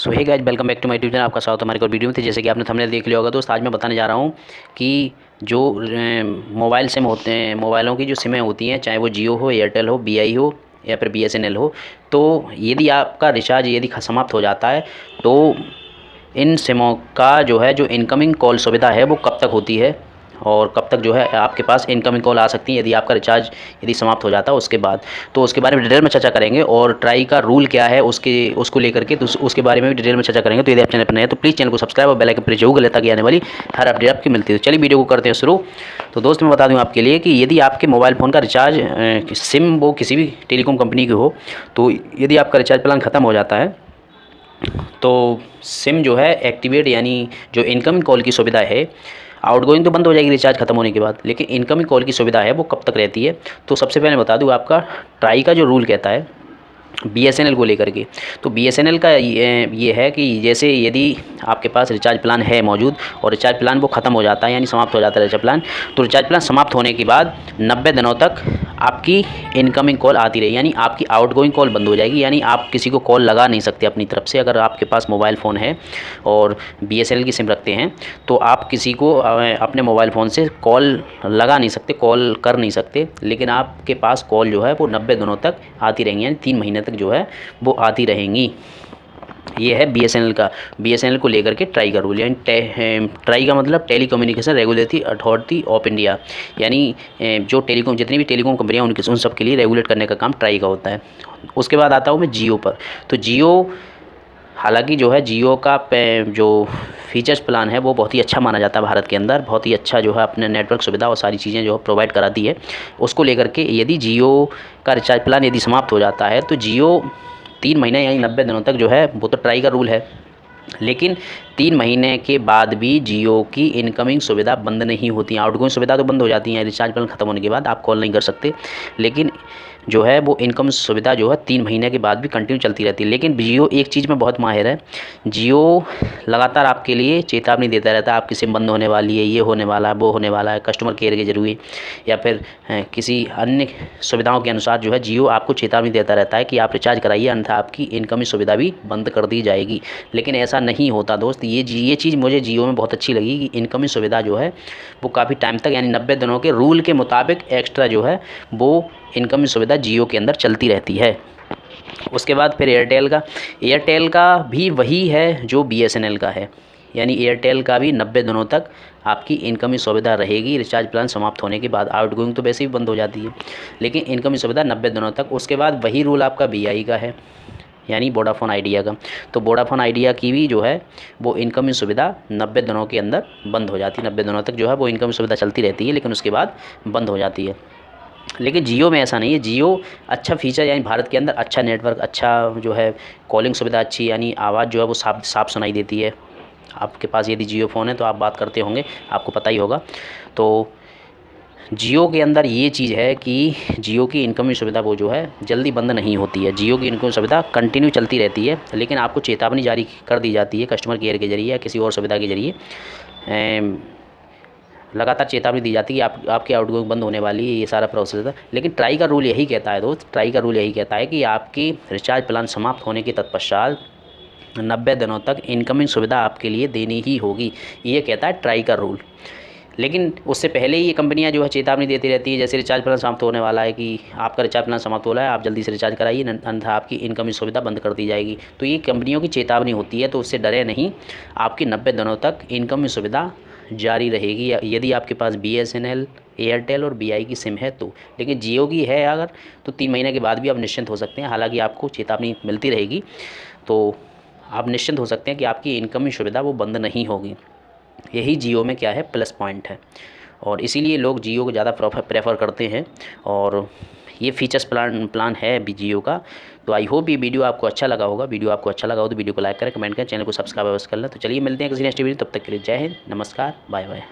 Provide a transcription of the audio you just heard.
So hey guys, welcome back to my YouTube channel. आपका स्वागत है हमारे को वीडियो में। जैसे कि आपने थंबनेल देख लिया होगा दोस्त, आज मैं बताने जा रहा हूँ कि जो मोबाइल सिम होते हैं, मोबाइलों की जो सिमें होती हैं, चाहे वो जियो हो, एयरटेल हो, बीआई हो या फिर बीएसएनएल हो, तो यदि आपका रिचार्ज यदि समाप्त हो जाता है तो इन सिमों का जो है जो इनकमिंग कॉल सुविधा है वो कब तक होती है और कब तक जो है आपके पास इनकमिंग कॉल आ सकती है यदि आपका रिचार्ज यदि समाप्त हो जाता है उसके बाद। तो उसके बारे में डिटेल में चर्चा करेंगे और ट्राई का रूल क्या है उसको लेकर के तो उसके बारे में भी डिटेल में चर्चा करेंगे। तो यदि आप चैनल पर नए हैं तो प्लीज़ चैनल को सब्सक्राइब और बेल आइकन प्रेस जरूर कर लें ताकि आने वाली हर अपडेट आपकी मिलती है। तो चलिए वीडियो को करते हैं शुरू। तो दोस्त मैं बता दूँ आपके लिए कि यदि आपके मोबाइल फ़ोन का रिचार्ज सिम वो किसी भी टेलीकॉम कंपनी की हो, तो यदि आपका रिचार्ज प्लान ख़त्म हो जाता है तो सिम जो है एक्टिवेट, यानी जो इनकमिंग कॉल की सुविधा है, आउटगोइंग तो बंद हो जाएगी रिचार्ज खत्म होने के बाद, लेकिन इनकमिंग कॉल की सुविधा है वो कब तक रहती है। तो सबसे पहले बता दूँ, आपका ट्राई का जो रूल कहता है बीएसएनएल को लेकर के, तो बीएसएनएल का ये है कि जैसे यदि आपके पास रिचार्ज प्लान है मौजूद और रिचार्ज प्लान वो ख़त्म हो जाता है यानी समाप्त हो जाता है रिचार्ज प्लान, तो रिचार्ज प्लान समाप्त होने के बाद 90 दिनों तक आपकी इनकमिंग कॉल आती रहेगी, यानी आपकी आउटगोइंग कॉल बंद हो जाएगी। यानी आप किसी को कॉल लगा नहीं सकते अपनी तरफ से। अगर आपके पास मोबाइल फ़ोन है और बीएसएनएल की सिम रखते हैं तो आप किसी को अपने मोबाइल फ़ोन से कॉल लगा नहीं सकते, कॉल कर नहीं सकते, लेकिन आपके पास कॉल जो है वो 90 दिनों तक आती रहेंगी, यानी 3 महीने तक जो है वो आती रहेंगी। ये है बीएसएनएल का, बीएसएनएल को लेकर के ट्राई का रूल, यानी ट्राई का मतलब telecommunication regulatory authority of India, यानी जो टेलीकॉम जितनी भी टेलीकॉम कंपनियां उन सब के लिए रेगुलेट करने का काम ट्राई का होता है। उसके बाद आता हूँ मैं जियो पर। तो जियो, हालांकि जो है जियो का जो फीचर्स प्लान है वो बहुत ही अच्छा माना जाता है भारत के अंदर, बहुत ही अच्छा जो है अपने नेटवर्क सुविधा और सारी चीज़ें जो है प्रोवाइड कराती है। उसको लेकर के यदि जियो का रिचार्ज प्लान यदि समाप्त हो जाता है तो जियो 3 महीने यानी 90 दिनों तक जो है, वो तो ट्राई का रूल है, लेकिन 3 महीने के बाद भी जियो की इनकमिंग सुविधा बंद नहीं होती है। आउटगोइंग सुविधा तो बंद हो जाती है, रिचार्ज प्लान ख़त्म होने के बाद आप कॉल नहीं कर सकते, लेकिन जो है वो इनकम सुविधा जो है 3 महीने के बाद भी कंटिन्यू चलती रहती है। लेकिन जियो एक चीज़ में बहुत माहिर है, जियो लगातार आपके लिए चेतावनी देता रहता है, आपकी सिम बंद होने वाली है, ये होने वाला है, वो होने वाला है, कस्टमर केयर के जरिए या फिर किसी अन्य सुविधाओं के अनुसार जो है जियो आपको चेतावनी देता रहता है कि आप रिचार्ज कराइए, अन्यथा आपकी इनकमिंग सुविधा भी बंद कर दी जाएगी। लेकिन ऐसा नहीं होता दोस्त। ये चीज़ मुझे जियो में बहुत अच्छी लगी कि इनकमिंग सुविधा जो है वो काफ़ी टाइम तक, यानी 90 दिनों के रूल के मुताबिक एक्स्ट्रा जो है वो इनकमिंग सुविधा जियो के अंदर चलती रहती है। उसके बाद फिर एयरटेल का भी वही है जो बीएसएनएल का है, यानी एयरटेल का भी 90 दिनों तक आपकी इनकमिंग सुविधा रहेगी रिचार्ज प्लान समाप्त होने के बाद। आउटगोइंग तो वैसे ही बंद हो जाती है, लेकिन इनकमिंग सुविधा 90 दिनों तक। उसके बाद वही रूल आपका बीआई का है, यानी वोडाफोन आइडिया का। तो वोडाफोन आइडिया की भी जो है वो इनकमिंग सुविधा 90 दिनों के अंदर बंद हो जाती है। 90 दिनों तक जो है वो इनकमिंग सुविधा चलती रहती है, लेकिन उसके बाद बंद हो जाती है। लेकिन जियो में ऐसा नहीं है। जियो अच्छा फीचर, यानी भारत के अंदर अच्छा नेटवर्क, अच्छा जो है कॉलिंग सुविधा अच्छी, यानी आवाज़ जो है वो साफ सुनाई देती है। आपके पास यदि जियो फ़ोन है तो आप बात करते होंगे, आपको पता ही होगा। तो जियो के अंदर ये चीज़ है कि जियो की इनकमिंग सुविधा वो जो है जल्दी बंद नहीं होती है। जियो की इनकमिंग सुविधा कंटिन्यू चलती रहती है, लेकिन आपको चेतावनी जारी कर दी जाती है कस्टमर केयर के जरिए या किसी और सुविधा के जरिए। लगातार चेतावनी दी जाती है कि आपकी आउटगोइंग बंद होने वाली है, ये सारा प्रोसेस है। लेकिन ट्राई का रूल यही कहता है दोस्त, ट्राई का रूल यही कहता है कि आपकी रिचार्ज प्लान समाप्त होने के तत्पश्चात 90 दिनों तक इनकमिंग सुविधा आपके लिए देनी ही होगी, ये कहता है ट्राई का रूल। लेकिन उससे पहले ही ये कंपनियां जो है चेतावनी देती रहती है, जैसे रिचार्ज प्लान समाप्त होने वाला है कि आपका रिचार्ज प्लान समाप्त हो रहा है, आप जल्दी से रिचार्ज कराइए, अन्यथा आपकी इनकमिंग सुविधा बंद कर दी जाएगी। तो ये कंपनियों की चेतावनी होती है, तो उससे डरे नहीं, आपकी 90 दिनों तक इनकमिंग सुविधा जारी रहेगी यदि आपके पास बीएसएनएल, एयरटेल और बीआई की सिम है तो। लेकिन जियो की है अगर, तो 3 महीने के बाद भी आप निश्चिंत हो सकते हैं। हालांकि आपको चेतावनी मिलती रहेगी, तो आप निश्चिंत हो सकते हैं कि आपकी इनकमिंग सुविधा वो बंद नहीं होगी। यही जियो में क्या है, प्लस पॉइंट है, और इसीलिए लोग जियो को ज़्यादा प्रेफर करते हैं। और ये फीचर्स प्लान है भी जियो का। तो आई होप ये वीडियो आपको अच्छा लगा होगा। वीडियो आपको अच्छा लगा हो तो वीडियो को लाइक करें, कमेंट करें, चैनल को सब्सक्राइब कर लें। तो चलिए मिलते हैं किसी नेक्स्ट वीडियो, तब तक के लिए जय हिंद, नमस्कार, बाय बाय।